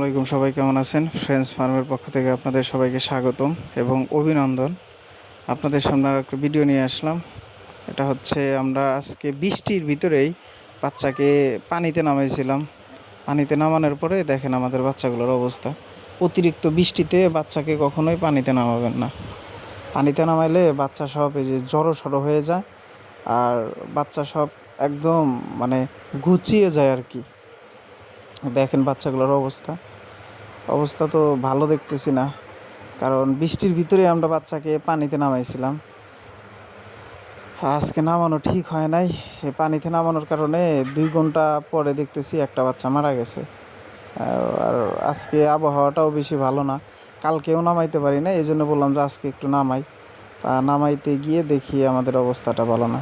আলাইকুম, সবাই কেমন আছেন? ফ্রেন্ডস ফার্মের পক্ষ থেকে আপনাদের সবাইকে স্বাগতম এবং অভিনন্দন। আপনাদের সামনে আর একটা ভিডিও নিয়ে আসলাম। এটা হচ্ছে আমরা আজকে বৃষ্টির ভিতরেই বাচ্চাকে পানিতে নামাইছিলাম। পানিতে নামানোর পরে দেখেন আমাদের বাচ্চাগুলোর অবস্থা। অতিরিক্ত বৃষ্টিতে বাচ্চাকে কখনোই পানিতে নামাবেন না। পানিতে নামাইলে বাচ্চা সব এই যে জড়ো-সড়ো হয়ে যায়, আর বাচ্চা সব একদম মানে ঘুচিয়ে যায় আর কি। দেখেন বাচ্চাগুলোর অবস্থা তো ভালো দেখতেছি না, কারণ বৃষ্টির ভিতরে আমরা বাচ্চাকে পানিতে নামাইছিলাম। আজকে নামানো ঠিক হয় নাই। এই পানিতে নামানোর কারণে 2 ঘন্টা পরে দেখতেছি একটা বাচ্চা মারা গেছে। আর আজকে আবহাওয়াটাও বেশি ভালো না, কালকেও নামাইতে পারি না, এই জন্য বললাম যে আজকে একটু নামাই। তা নামাইতে গিয়ে দেখি আমাদের অবস্থাটা ভালো না।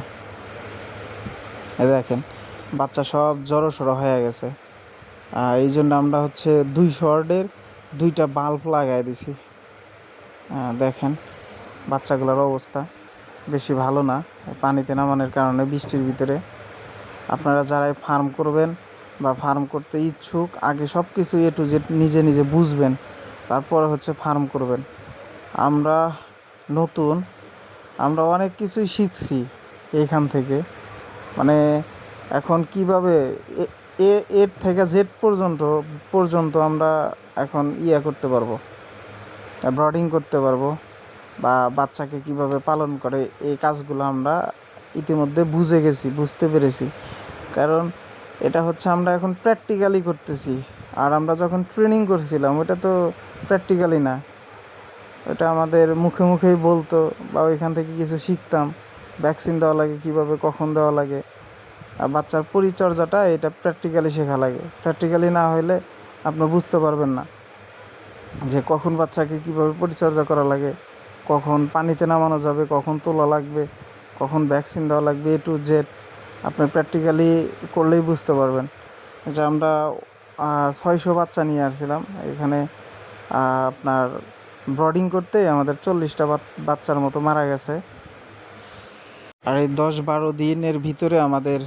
দেখেন বাচ্চা সব জড়ো-সড়ো হয়ে গেছে। এই জন্য আমরা হচ্ছে 200 ওয়াটের 2টা বাল্ব লাগাই দিছি। দেখেন বাচ্চাগুলোর অবস্থা বেশি ভালো না পানিতে নামানোর কারণে বৃষ্টির ভিতরে। আপনারা যারাই ফার্ম করবেন বা ফার্ম করতে ইচ্ছুক, আগে সব কিছু A to Z নিজে নিজে বুঝবেন, তারপরে হচ্ছে ফার্ম করবেন। আমরা নতুন, আমরা অনেক কিছুই শিখছি এইখান থেকে। মানে এখন কিভাবে এর থেকে জেড পর্যন্ত আমরা এখন করতে পারবো, ব্রডিং করতে পারবো, বা বাচ্চাকে কিভাবে পালন করে এই কাজগুলো আমরা ইতিমধ্যে বুঝতে পেরেছি। কারণ এটা হচ্ছে আমরা এখন প্র্যাকটিক্যালি করতেছি। আর আমরা যখন ট্রেনিং করছিলাম ওটা তো প্র্যাকটিক্যালি না, এটা আমাদের মুখে মুখেই বলতো, বা ওইখান থেকে কিছু শিখতাম। ভ্যাকসিন দেওয়া লাগে কীভাবে, কখন দেওয়া লাগে, আর বাচ্চার পরিচর্যাটা এটা প্র্যাকটিক্যালি শেখা লাগে। প্র্যাকটিক্যালি না হলে আপনি বুঝতে পারবেন না যে কখন বাচ্চাকে কীভাবে পরিচর্যা করা লাগে, কখন পানিতে নামানো যাবে, কখন তোলা লাগবে, কখন ভ্যাকসিন দেওয়া লাগবে, A to Z আপনি প্র্যাকটিক্যালি করলেই বুঝতে পারবেন। যে আমরা 600 বাচ্চা নিয়ে আসছিলাম এখানে। আপনার ব্রডিং করতে আমাদের 40টা বাচ্চার মতো মারা গেছে। আর এই 10-12 দিনের ভিতরে আমাদের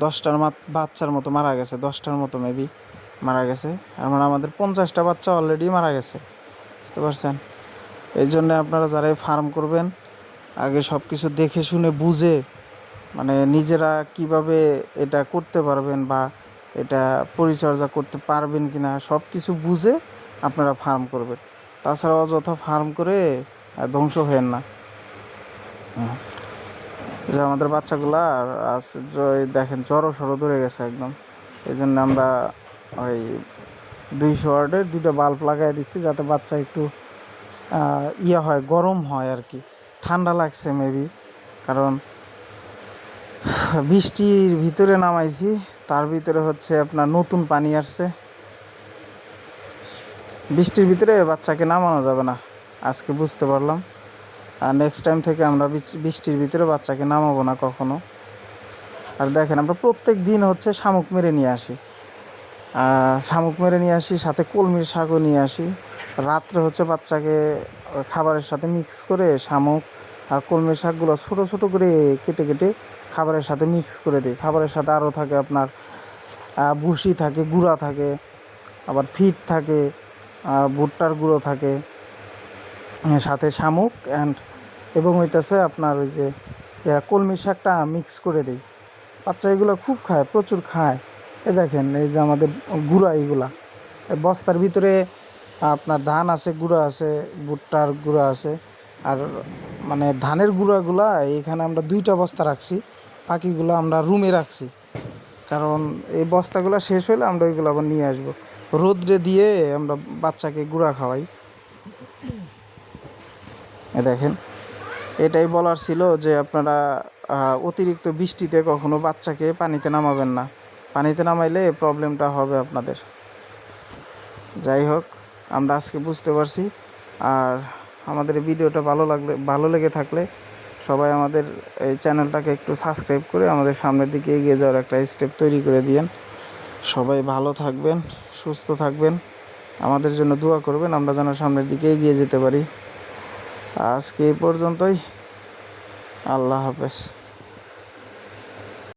10টার বাচ্চার মতো মারা গেছে, 10টার মতো মেবি মারা গেছে। আমাদের 50টা বাচ্চা অলরেডি মারা গেছে, বুঝতে পারছেন? এই জন্য আপনারা যারাই ফার্ম করবেন আগে সব কিছু দেখে শুনে বুঝে, মানে নিজেরা কিভাবে এটা করতে পারবেন বা এটা পরিচর্যা করতে পারবেন কি না সব কিছু বুঝে আপনারা ফার্ম করবেন। তাছাড়া অযথা ফার্ম করে ধ্বংস হয়েন না। যে আমাদের বাচ্চাগুলা দেখেন জড়ো-সড়ো ধরে গেছে একদম। এই জন্য আমরা ওই 200 ওয়াটের 2টা বাল্ব লাগাই দিছি, যাতে বাচ্চা একটু হয়, গরম হয় আর কি। ঠান্ডা লাগছে মেবি, কারণ বৃষ্টির ভিতরে নামাইছি, তার ভিতরে হচ্ছে আপনার নতুন পানি আসছে। বৃষ্টির ভিতরে বাচ্চাকে নামানো যাবে না, আজকে বুঝতে পারলাম। আর নেক্সট টাইম থেকে আমরা বৃষ্টির ভিতরে বাচ্চাকে নামাবো না কখনো। আর দেখেন আমরা প্রত্যেক দিন হচ্ছে শামুক মেরে নিয়ে আসি, সাথে কলমির শাকও নিয়ে আসি। রাত্রে হচ্ছে বাচ্চাকে খাবারের সাথে মিক্স করে শামুক আর কলমির শাকগুলো ছোটো ছোটো করে কেটে খাবারের সাথে মিক্স করে দিই। খাবারের সাথে আরও থাকে আপনার ভুসি থাকে, গুঁড়া থাকে, আবার ফিড থাকে, ভুট্টার গুঁড়ো থাকে, সাথে শামুক এবং হইতেছে আপনার ওই যে কলমি শাকটা মিক্স করে দিই। বাচ্চা এগুলো খুব খায়, প্রচুর খায়। দেখেন এই যে আমাদের গুঁড়া, এইগুলা বস্তার ভিতরে আপনার ধান আছে, গুঁড়া আছে, ভুট্টার গুঁড়া আছে। আর মানে ধানের গুঁড়াগুলা এখানে আমরা 2টা বস্তা রাখছি, বাকিগুলো আমরা রুমে রাখছি। কারণ এই বস্তাগুলো শেষ হলে আমরা ওইগুলো আবার নিয়ে আসবো। রোদ্রে দিয়ে আমরা বাচ্চাকে গুঁড়া খাওয়াই। দেখেন এটাই বলার ছিল যে আপনারা অতিরিক্ত বৃষ্টিতে কখনো বাচ্চাকে পানিতে নামাবেন না। পানিতে নামাইলে প্রবলেমটা হবে আপনাদের। যাই হোক, আমরা আজকে বুঝতে পারছি। আর আমাদের এই ভিডিওটা ভালো লেগে থাকলে সবাই আমাদের এই চ্যানেলটাকে একটু সাবস্ক্রাইব করে আমাদের সামনের দিকে এগিয়ে যাওয়ার একটা স্টেপ তৈরি করে দিয়েন। সবাই ভালো থাকবেন, সুস্থ থাকবেন, আমাদের জন্য দোয়া করবেন, আমরা যেন সামনের দিকে এগিয়ে যেতে পারি। আজকে এই পর্যন্তই। আল্লাহ হাফেজ।